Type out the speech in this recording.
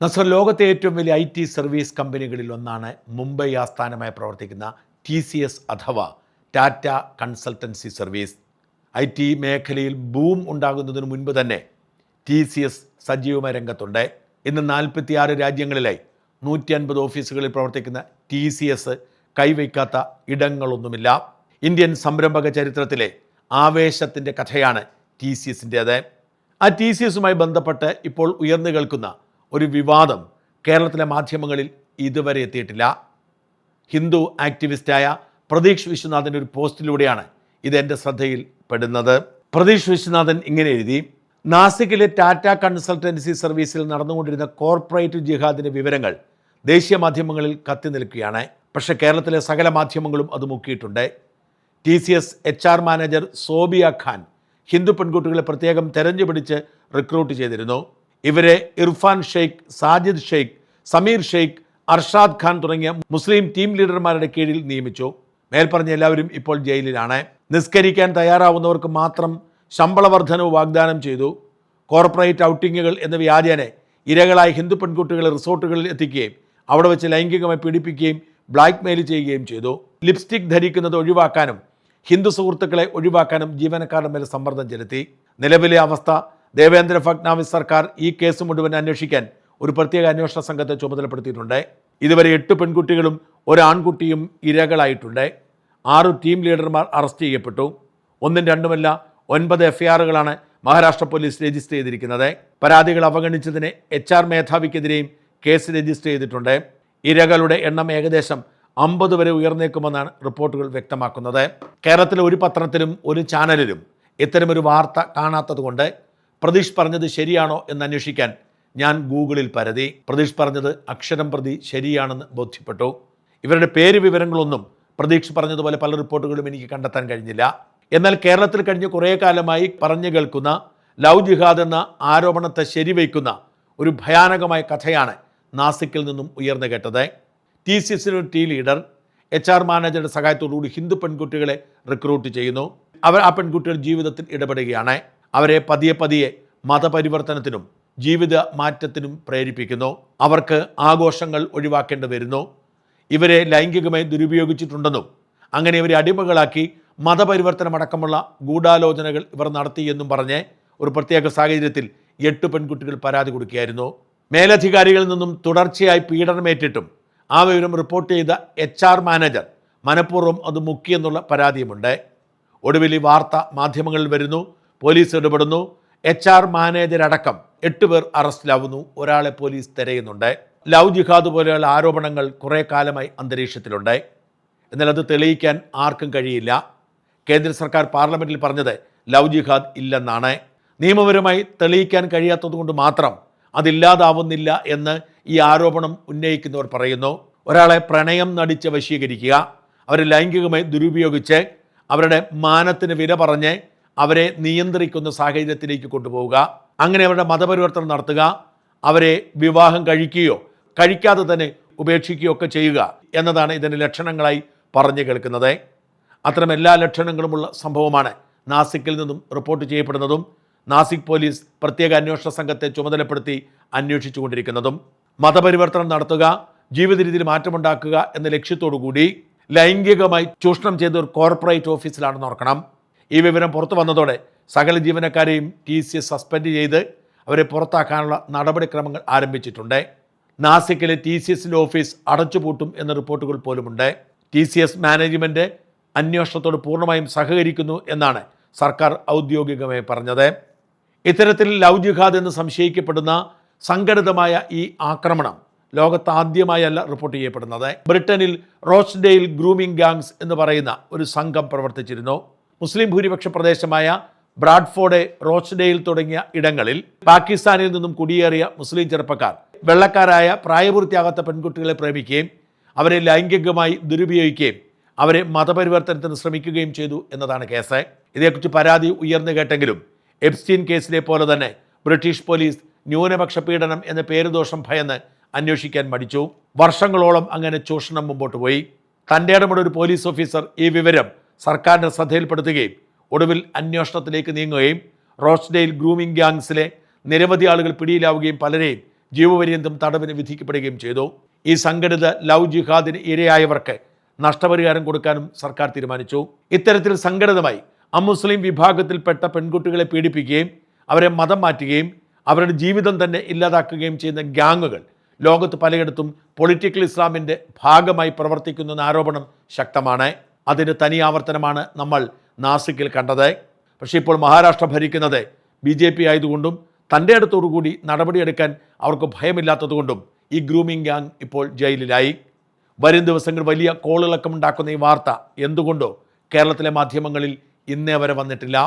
നസർ, ലോകത്തെ ഏറ്റവും വലിയ IT സർവീസ് കമ്പനികളിൽ ഒന്നാണ് മുംബൈ ആസ്ഥാനമായി പ്രവർത്തിക്കുന്ന TCS അഥവാ ടാറ്റ കൺസൾട്ടൻസി സർവീസ്. IT മേഖലയിൽ ബൂം ഉണ്ടാകുന്നതിന് മുൻപ് തന്നെ TCS സജീവമായ രംഗത്തുണ്ട്. ഇന്ന് 46 രാജ്യങ്ങളിലായി 150 ഓഫീസുകളിൽ പ്രവർത്തിക്കുന്ന TCS കൈവയ്ക്കാത്ത ഇടങ്ങളൊന്നുമില്ല. ഇന്ത്യൻ സംരംഭക ചരിത്രത്തിലെ ആവേശത്തിൻ്റെ കഥയാണ് TCSൻ്റേത്. ആ TCSുമായി ബന്ധപ്പെട്ട് ഇപ്പോൾ ഉയർന്നു കേൾക്കുന്ന ഒരു വിവാദം കേരളത്തിലെ മാധ്യമങ്ങളിൽ ഇതുവരെ എത്തിയിട്ടില്ല. ഹിന്ദു ആക്ടിവിസ്റ്റായ പ്രതീഷ് വിശ്വനാഥൻ്റെ ഒരു പോസ്റ്റിലൂടെയാണ് ഇതെൻ്റെ ശ്രദ്ധയിൽ പെടുന്നത്. പ്രതീഷ് വിശ്വനാഥൻ ഇങ്ങനെ എഴുതി: നാസിക്കിലെ ടാറ്റ കൺസൾട്ടൻസി സർവീസിൽ നടന്നുകൊണ്ടിരുന്ന കോർപ്പറേറ്റ് ജിഹാദിൻ്റെ വിവരങ്ങൾ ദേശീയ മാധ്യമങ്ങളിൽ കത്തി നിൽക്കുകയാണ്. പക്ഷേ കേരളത്തിലെ സകല മാധ്യമങ്ങളും അത് മുക്കിയിട്ടുണ്ട്. TCS HR manager Sobia Khan ഹിന്ദു പെൺകുട്ടികളെ പ്രത്യേകം തെരഞ്ഞുപിടിച്ച് റിക്രൂട്ട് ചെയ്തിരുന്നു. ഇവരെ ഇർഫാൻ ഷെയ്ഖ്, സാജിദ് ഷെയ്ഖ്, സമീർ ഷെയ്ഖ്, അർഷാദ് ഖാൻ തുടങ്ങിയ മുസ്ലിം ടീം ലീഡർമാരുടെ കീഴിൽ നിയമിച്ചു. മേൽപ്പറഞ്ഞ എല്ലാവരും ഇപ്പോൾ ജയിലിലാണ്. നിസ്കരിക്കാൻ തയ്യാറാവുന്നവർക്ക് മാത്രം ശമ്പള വർധനവ് വാഗ്ദാനം ചെയ്തു. കോർപ്പറേറ്റ് ഔട്ടിങ്ങുകൾ എന്ന വ്യാജേന ഇരകളായ ഹിന്ദു പെൺകുട്ടികളെ റിസോർട്ടുകളിൽ എത്തിക്കുകയും അവിടെ വെച്ച് ലൈംഗികമായി പീഡിപ്പിക്കുകയും ബ്ലാക്ക് മെയിൽ ചെയ്യുകയും ചെയ്തു. ലിപ്സ്റ്റിക് ധരിക്കുന്നത് ഒഴിവാക്കാനും ഹിന്ദു സുഹൃത്തുക്കളെ ഒഴിവാക്കാനും ജീവനക്കാരുടെ മേൽ സമ്മർദ്ദം ചെലുത്തി. നിലവിലെ അവസ്ഥ: ദേവേന്ദ്ര ഫഡ്നാവിസ് സർക്കാർ ഈ കേസ് മുഴുവൻ അന്വേഷിക്കാൻ ഒരു പ്രത്യേക അന്വേഷണ സംഘത്തെ ചുമതലപ്പെടുത്തിയിട്ടുണ്ട്. ഇതുവരെ 8 പെൺകുട്ടികളും ഒരു ആൺകുട്ടിയും ഇരകളായിട്ടുണ്ട്. 6 ടീം ലീഡർമാർ അറസ്റ്റ് ചെയ്യപ്പെട്ടു. 1ഉം 2ഉമല്ല 9 FIRകളാണ് മഹാരാഷ്ട്ര പോലീസ് രജിസ്റ്റർ ചെയ്തിരിക്കുന്നത്. പരാതികൾ അവഗണിച്ചതിന് HR മേധാവിക്കെതിരെയും കേസ് രജിസ്റ്റർ ചെയ്തിട്ടുണ്ട്. ഇരകളുടെ എണ്ണം ഏകദേശം 50 വരെ ഉയർന്നേക്കുമെന്നാണ് റിപ്പോർട്ടുകൾ വ്യക്തമാക്കുന്നത്. കേരളത്തിലെ ഒരു പത്രത്തിലും ഒരു ചാനലിലും ഇത്തരമൊരു വാർത്ത കാണാത്തതുകൊണ്ട് പ്രതീഷ് പറഞ്ഞത് ശരിയാണോ എന്ന് അന്വേഷിക്കാൻ ഞാൻ ഗൂഗിളിൽ പരതി. പ്രതീഷ് പറഞ്ഞത് അക്ഷരം പ്രതി ശരിയാണെന്ന് ബോധ്യപ്പെട്ടു. ഇവരുടെ പേര് വിവരങ്ങളൊന്നും പ്രതീഷ് പറഞ്ഞതുപോലെ പല റിപ്പോർട്ടുകളും എനിക്ക് കണ്ടെത്താൻ കഴിഞ്ഞില്ല. എന്നാൽ കേരളത്തിൽ കഴിഞ്ഞ കുറേ കാലമായി പറഞ്ഞു കേൾക്കുന്ന ലവ് ജിഹാദ് എന്ന ആരോപണത്തെ ശരിവയ്ക്കുന്ന ഒരു ഭയാനകമായ കഥയാണ് നാസിക്കിൽ നിന്നും ഉയർന്നു കേട്ടത്. TCSയുടെ ടീം ലീഡർ HR മാനേജറുടെ സഹായത്തോടുകൂടി ഹിന്ദു പെൺകുട്ടികളെ റിക്രൂട്ട് ചെയ്യുന്നു. അവർ ആ പെൺകുട്ടികളുടെ ജീവിതത്തിൽ ഇടപെടുകയാണ്. അവരെ പതിയെ മതപരിവർത്തനത്തിനും ജീവിത മാറ്റത്തിനും പ്രേരിപ്പിക്കുന്നു. അവർക്ക് ആഘോഷങ്ങൾ ഒഴിവാക്കേണ്ടി വരുന്നു. ഇവരെ ലൈംഗികമായി ദുരുപയോഗിച്ചിട്ടുണ്ടെന്നും അങ്ങനെ ഇവരെ അടിമകളാക്കി മതപരിവർത്തനമടക്കമുള്ള ഗൂഢാലോചനകൾ ഇവർ നടത്തിയെന്നും പറഞ്ഞ് ഒരു പ്രത്യേക സാഹചര്യത്തിൽ 8 പെൺകുട്ടികൾ പരാതി കൊടുക്കുകയായിരുന്നു. മേലധികാരികളിൽ നിന്നും തുടർച്ചയായി പീഡനമേറ്റിട്ടും ആ വിവരം റിപ്പോർട്ട് ചെയ്ത HR മാനേജർ മനഃപൂർവ്വം അത് മുക്കിയെന്നുള്ള പരാതിയുമുണ്ട്. ഒടുവിൽ ഈ വാർത്ത മാധ്യമങ്ങളിൽ വരുന്നു. പോലീസ് ഇടപെടുന്നു. HR മാനേജർ അടക്കം 8 പേർ അറസ്റ്റിലാവുന്നു. ഒരാളെ പോലീസ് തിരയുന്നുണ്ട്. ലവ് ജിഹാദ് പോലെയുള്ള ആരോപണങ്ങൾ കുറേ കാലമായി അന്തരീക്ഷത്തിലുണ്ട്. എന്നാൽ അത് തെളിയിക്കാൻ ആർക്കും കഴിയില്ല. കേന്ദ്ര സർക്കാർ പാർലമെൻറ്റിൽ പറഞ്ഞത് ലവ് ജിഹാദ് ഇല്ലെന്നാണ്. നിയമപരമായി തെളിയിക്കാൻ കഴിയാത്തതുകൊണ്ട് മാത്രം അതില്ലാതാവുന്നില്ല എന്ന് ഈ ആരോപണം ഉന്നയിക്കുന്നവർ പറയുന്നു. ഒരാളെ പ്രണയം നടിച്ച് വശീകരിക്കുക, അവരെ ലൈംഗികമായി ദുരുപയോഗിച്ച് അവരുടെ മാനത്തിന് വില പറഞ്ഞ് അവരെ നിയന്ത്രിക്കുന്ന സാഹചര്യത്തിലേക്ക് കൊണ്ടുപോവുക, അങ്ങനെ അവരുടെ മതപരിവർത്തനം നടത്തുക, അവരെ വിവാഹം കഴിക്കുകയോ കഴിക്കാതെ തന്നെ ഉപേക്ഷിക്കുകയോ ഒക്കെ ചെയ്യുക എന്നതാണ് ഇതിൻ്റെ ലക്ഷണങ്ങളായി പറഞ്ഞു കേൾക്കുന്നത്. അത്തരം എല്ലാ ലക്ഷണങ്ങളുമുള്ള സംഭവമാണ് നാസിക്കിൽ നിന്നും റിപ്പോർട്ട് ചെയ്യപ്പെടുന്നതും നാസിക് പോലീസ് പ്രത്യേക അന്വേഷണ സംഘത്തെ ചുമതലപ്പെടുത്തി അന്വേഷിച്ചു കൊണ്ടിരിക്കുന്നതും. മതപരിവർത്തനം നടത്തുക, ജീവിത രീതിയിൽ മാറ്റമുണ്ടാക്കുക എന്ന ലക്ഷ്യത്തോടു കൂടി ലൈംഗികമായി ചൂഷണം ചെയ്ത ഒരു കോർപ്പറേറ്റ് ഓഫീസിലാണെന്ന് ഓർക്കണം. ഈ വിവരം പുറത്തു വന്നതോടെ സകല ജീവനക്കാരെയും TCS സസ്പെൻഡ് ചെയ്ത് അവരെ പുറത്താക്കാനുള്ള നടപടിക്രമങ്ങൾ ആരംഭിച്ചിട്ടുണ്ട്. നാസിക്കിലെ TCSൻ്റെ ഓഫീസ് അടച്ചുപൂട്ടും എന്ന റിപ്പോർട്ടുകൾ പോലുമുണ്ട്. TCS മാനേജ്മെൻറ്റ് അന്വേഷണത്തോട് പൂർണ്ണമായും സഹകരിക്കുന്നു എന്നാണ് സർക്കാർ ഔദ്യോഗികമായി പറഞ്ഞത്. ഇത്തരത്തിൽ ലവ് ജിഹാദ് എന്ന് സംശയിക്കപ്പെടുന്ന സംഘടിതമായ ഈ ആക്രമണം ലോകത്ത് ആദ്യമായല്ല റിപ്പോർട്ട് ചെയ്യപ്പെടുന്നത്. ബ്രിട്ടനിൽ റോച്ച്ഡെയിൽ ഗ്രൂമിംഗ് ഗാങ്സ് എന്ന് പറയുന്ന ഒരു സംഘം പ്രവർത്തിച്ചിരുന്നു. മുസ്ലിം ഭൂരിപക്ഷ പ്രദേശമായ ബ്രാഡ്ഫോർഡ്, റോച്ച്ഡെയിൽ തുടങ്ങിയ ഇടങ്ങളിൽ പാകിസ്ഥാനിൽ നിന്നും കുടിയേറിയ മുസ്ലിം ചെറുപ്പക്കാർ വെള്ളക്കാരായ പ്രായപൂർത്തിയാകാത്ത പെൺകുട്ടികളെ പ്രേമിക്കുകയും അവരെ ലൈംഗികമായി ദുരുപയോഗിക്കുകയും അവരെ മതപരിവർത്തനത്തിന് ശ്രമിക്കുകയും ചെയ്തു എന്നതാണ് കേസ്. ഇതേക്കുറിച്ച് പരാതി ഉയർന്നു കേട്ടെങ്കിലും എപ്സ്റ്റീൻ കേസിലെ പോലെ തന്നെ ബ്രിട്ടീഷ് പോലീസ് ന്യൂനപക്ഷ പീഡനം എന്ന പേരുദോഷം ഭയന്ന് അന്വേഷിക്കാൻ മടിച്ചു. വർഷങ്ങളോളം അങ്ങനെ ചൂഷണം മുമ്പോട്ട് പോയി. തൻ്റെ ഇടമുള്ള ഒരു പോലീസ് ഓഫീസർ ഈ വിവരം സർക്കാരിൻ്റെ ശ്രദ്ധയിൽപ്പെടുത്തുകയും ഒടുവിൽ അന്വേഷണത്തിലേക്ക് നീങ്ങുകയും റോച്ച്ഡെയിൽ ഗ്രൂമിംഗ് ഗാങ്സിലെ നിരവധി ആളുകൾ പിടിയിലാവുകയും പലരെയും ജീവപര്യന്തം തടവിന് വിധിക്കപ്പെടുകയും ചെയ്തു. ഈ സംഘടിത ലവ് ജിഹാദിന് ഇരയായവർക്ക് നഷ്ടപരിഹാരം കൊടുക്കാനും സർക്കാർ തീരുമാനിച്ചു. ഇത്തരത്തിൽ സംഘടിതമായി അമുസ്ലിം വിഭാഗത്തിൽപ്പെട്ട പെൺകുട്ടികളെ പീഡിപ്പിക്കുകയും അവരെ മതം മാറ്റുകയും അവരുടെ ജീവിതം തന്നെ ഇല്ലാതാക്കുകയും ചെയ്യുന്ന ഗ്യാങ്ങുകൾ ലോകത്ത് പലയിടത്തും പൊളിറ്റിക്കൽ ഇസ്ലാമിൻ്റെ ഭാഗമായി പ്രവർത്തിക്കുന്ന ആരോപണം ശക്തമാണ്. അതിന് തനി ആവർത്തനമാണ് നമ്മൾ നാസിക്കിൽ കണ്ടത്. പക്ഷേ ഇപ്പോൾ മഹാരാഷ്ട്ര ഭരിക്കുന്നത് BJP ആയതുകൊണ്ടും തൻ്റെ അടുത്തോടുകൂടി നടപടിയെടുക്കാൻ അവർക്ക് ഭയമില്ലാത്തതുകൊണ്ടും ഈ ഗ്രൂമിംഗ് ഗ്യാങ് ഇപ്പോൾ ജയിലിലായി. വരും ദിവസങ്ങൾ വലിയ കോളിളക്കമുണ്ടാക്കുന്ന ഈ വാർത്ത എന്തുകൊണ്ടോ കേരളത്തിലെ മാധ്യമങ്ങളിൽ ഇന്നേ വരെ വന്നിട്ടില്ല.